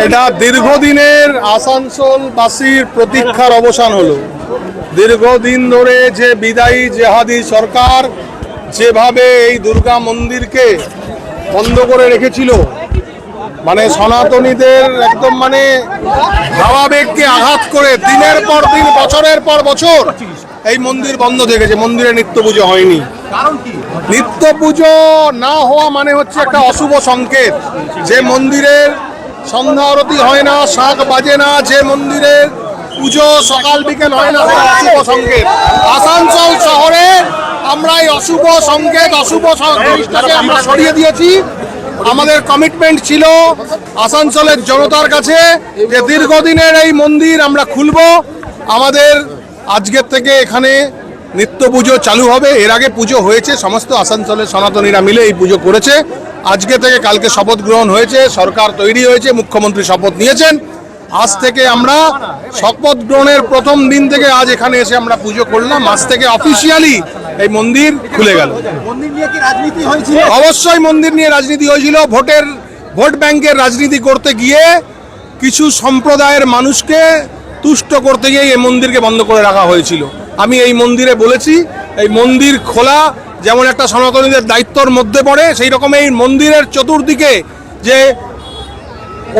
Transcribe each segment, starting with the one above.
এটা দীর্ঘদিনের আসানসোলবাসীর প্রতীক্ষার অবসান হলো। দীর্ঘদিন ধরে যে বিদায়ী জেহাদি সরকার যেভাবে এই দুর্গা মন্দিরকে বন্ধ করে রেখেছিল, মানে সনাতনীদের একদম ভাবাবেগকে আঘাত করে দিনের পর দিন বছরের পর বছর এই মন্দির বন্ধ থেকেছে। মন্দিরে নিত্য পুজো হয়নি। নিত্য পুজো না হওয়া মানে হচ্ছে একটা অশুভ সংকেত। যে মন্দিরের সন্ধ্যা আরতি হয় না, শাঁখ বাজে না, যে মন্দিরের পুজো সকাল বিকেল হয় না, অশুভ সংকেত। আসানসোল শহরে আমরা এই অশুভ সংকেত, অশুভ জিনিসটাকে আমরা সরিয়ে দিয়েছি। আমাদের কমিটমেন্ট ছিল আসানসোলের জনতার কাছে যে দীর্ঘদিনের এই মন্দির আমরা খুলব। আমাদের আজকের থেকে এখানে নিত্য পুজো চালু হবে। এর আগে পুজো হয়েছে, সমস্ত আসানসোলের সনাতনীরা মিলে এই পুজো করেছে। আজকে থেকে কালকে শপথ গ্রহণ হয়েছে, সরকার তৈরি হয়েছে, মুখ্যমন্ত্রী শপথ নিয়েছেন। আজ থেকে আমরা শপথ গ্রহণের প্রথম দিন থেকে আজ এখানে এসে আমরা পুজো করলাম। আজ থেকে অফিসিয়ালি এই মন্দির খুলে গেল। অবশ্যই মন্দির নিয়ে রাজনীতি হয়েছিল। ভোট ব্যাংকের রাজনীতি করতে গিয়ে কিছু সম্প্রদায়ের মানুষকে তুষ্ট করতে গিয়ে এই মন্দিরকে বন্ধ করে রাখা হয়েছিল। আমি এই মন্দিরে বলেছি, এই মন্দির খোলা যেমন একটা সনাতনীদের দায়িত্বর মধ্যে পড়ে, সেই রকম এই মন্দিরের চতুর্দিকে যে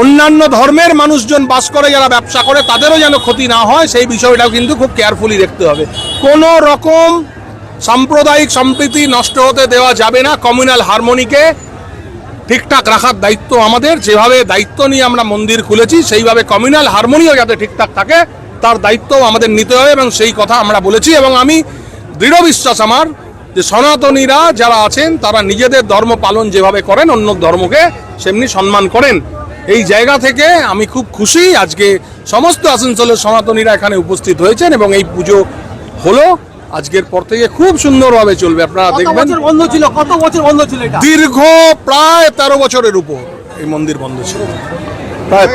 অন্যান্য ধর্মের মানুষজন বাস করে, যারা ব্যবসা করে, তাদেরও যেন ক্ষতি না হয়, সেই বিষয়টাও কিন্তু খুব কেয়ারফুলি দেখতে হবে। কোনো রকম সাম্প্রদায়িক সম্প্রীতি নষ্ট হতে দেওয়া যাবে না। কমিউনাল হারমোনিকে ঠিকঠাক রাখার দায়িত্ব আমাদের। যেভাবে দায়িত্ব নিয়ে আমরা মন্দির খুলেছি, সেইভাবে কমিউনাল হারমোনিও যাতে ঠিকঠাক থাকে তার দায়িত্বও আমাদের নিতে হবে, এবং সেই কথা আমরা বলেছি। এবং আমি দৃঢ় বিশ্বাস আমার যে সনাতনীরা যারা আছেন তারা নিজেদের ধর্ম পালন যেভাবে করেন, অন্য ধর্মকে সেমনি সম্মান করেন। এই জায়গা থেকে আমি খুব খুশি। আজকে সমস্ত আসানসোলের সনাতনীরা এখানে উপস্থিত হয়েছেন এবং এই পুজো হলো। আজকের পর থেকে খুব সুন্দরভাবে চলবে। আপনারা দেখবেন। কত বছর বন্ধ ছিল? দীর্ঘ প্রায় 13 বছরের উপর এই মন্দির বন্ধ ছিল। প্রায়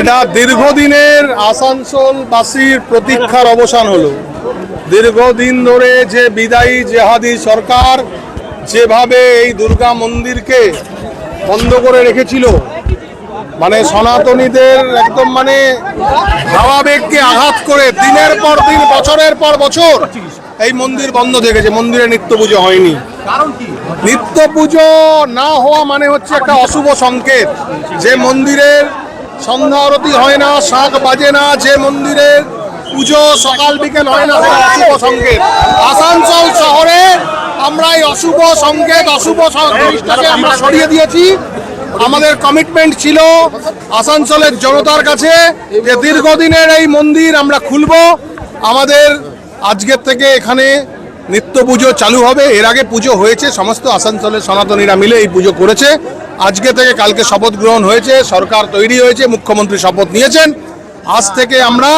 এটা দীর্ঘদিনের আসানসোলবাসীর প্রতীক্ষার অবসান হলো। দীর্ঘদিন ধরে যে বিদায়ী জেহাদি সরকার যেভাবে এই দুর্গা মন্দিরকে বন্ধ করে রেখেছিল, মানে সনাতনীদের একদম ভাবাবেগকে আঘাত করে দিনের পর দিন বছরের পর বছর এই মন্দির বন্ধ থেকেছে। মন্দিরে নিত্য পুজো হয়নি। নিত্য পুজো না হওয়া মানে হচ্ছে একটা অশুভ সংকেত। যে মন্দিরের সন্ধ্যা আরতি হয় না, শাঁখ বাজে না, যে মন্দিরের পুজো সকাল বিকেল হয় না, অশুভ সংকেত। আসানসোল শহরে আমরা এই অশুভ সংকেত, অশুভ জিনিসটাকে আমরা সরিয়ে দিয়েছি। আমাদের কমিটমেন্ট ছিল আসানসোলের জনতার কাছে যে দীর্ঘদিনের এই মন্দির আমরা খুলব। আমাদের আজকের থেকে এখানে নিত্য পুজো চালু হবে। এর আগে পুজো হয়েছে, সমস্ত আসানসোলের সনাতনীরা মিলে এই পুজো করেছে। আজকে থেকে কালকে শপথ গ্রহণ হয়েছে, সরকার তৈরি হয়েছে, মুখ্যমন্ত্রী শপথ নিয়েছেন। আজ থেকে আমরা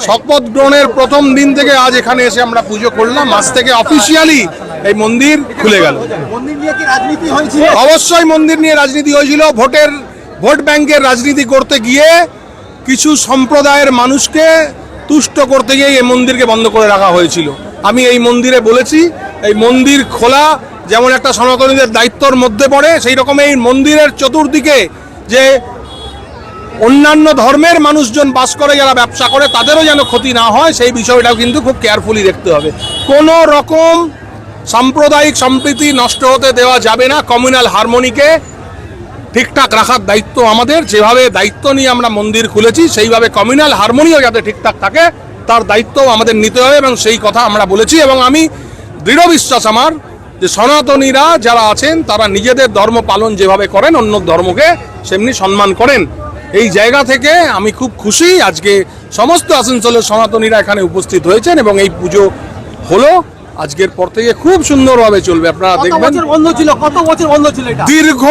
শপথ গ্রহণের প্রথম দিন থেকে আজ এখানে এসে আমরা পুজো করলাম। আজ থেকে অফিসিয়ালি এই মন্দির খুলে গেল। মন্দির নিয়ে কি রাজনীতি হয়েছিল? অবশ্যই মন্দির নিয়ে রাজনীতি হয়েছিল। ভোট ব্যাংকের রাজনীতি করতে গিয়ে কিছু সম্প্রদায়ের মানুষকে তুষ্ট করতে গিয়ে এই মন্দিরকে বন্ধ করে রাখা হয়েছিল। আমি এই মন্দিরে বলেছি, এই মন্দির খোলা যেমন একটা সনাতনীদের দায়িত্বর মধ্যে পড়ে, সেই রকম এই মন্দিরের চতুর্দিকে যে অন্যান্য ধর্মের মানুষজন বাস করে, যারা ব্যবসা করে, তাদেরও যেন ক্ষতি না হয়, সেই বিষয়টাও কিন্তু খুব কেয়ারফুলি দেখতে হবে। কোনো রকম সাম্প্রদায়িক সম্প্রীতি নষ্ট হতে দেওয়া যাবে না। কমিউনাল হারমোনিকে ঠিকঠাক রাখার দায়িত্ব আমাদের। যেভাবে দায়িত্ব নিয়ে আমরা মন্দির খুলেছি, সেইভাবে কমিউনাল হারমোনিও যাতে ঠিকঠাক থাকে তার দায়িত্বও আমাদের নিতে হবে, এবং সেই কথা আমরা বলেছি। এবং আমি দৃঢ় বিশ্বাস আমার যে সনাতনীরা যারা আছেন তারা নিজেদের ধর্ম পালন যেভাবে করেন, অন্য ধর্মকে সেমনি সম্মান করেন। এই জায়গা থেকে আমি খুব খুশি আজকে সমস্ত আসানসোলের সনাতনীরা এখানে উপস্থিত হয়েছেন, এবং এই পুজো হলো আজকের পর থেকে খুব সুন্দরভাবে চলবে। আপনারা কত দেখবেন বছর বন্ধ ছিল? কত বছর বন্ধ ছিল এটা? দীর্ঘ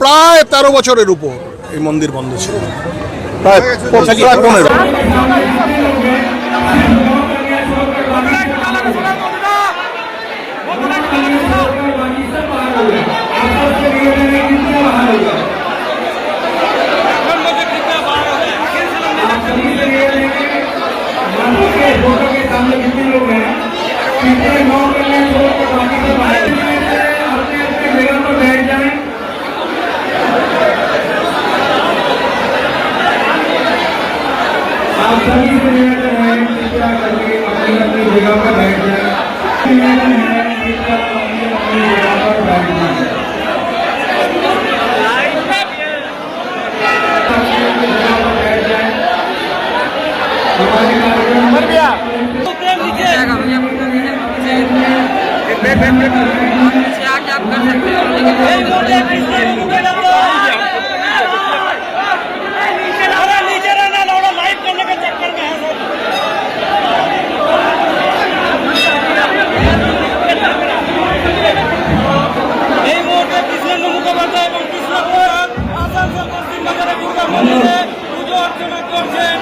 প্রায় 13 বছরের উপর এই মন্দির বন্ধ ছিল, প্রায় 15। आप सभी से निवेदन है कृपया करके अपनी अपनी जगह पर बैठ जाएं। निवेदन है कृपया अपनी अपनी जगह पर बैठ जाएं। हमारे कार्यक्रम পুজো অর্চনা করছেন।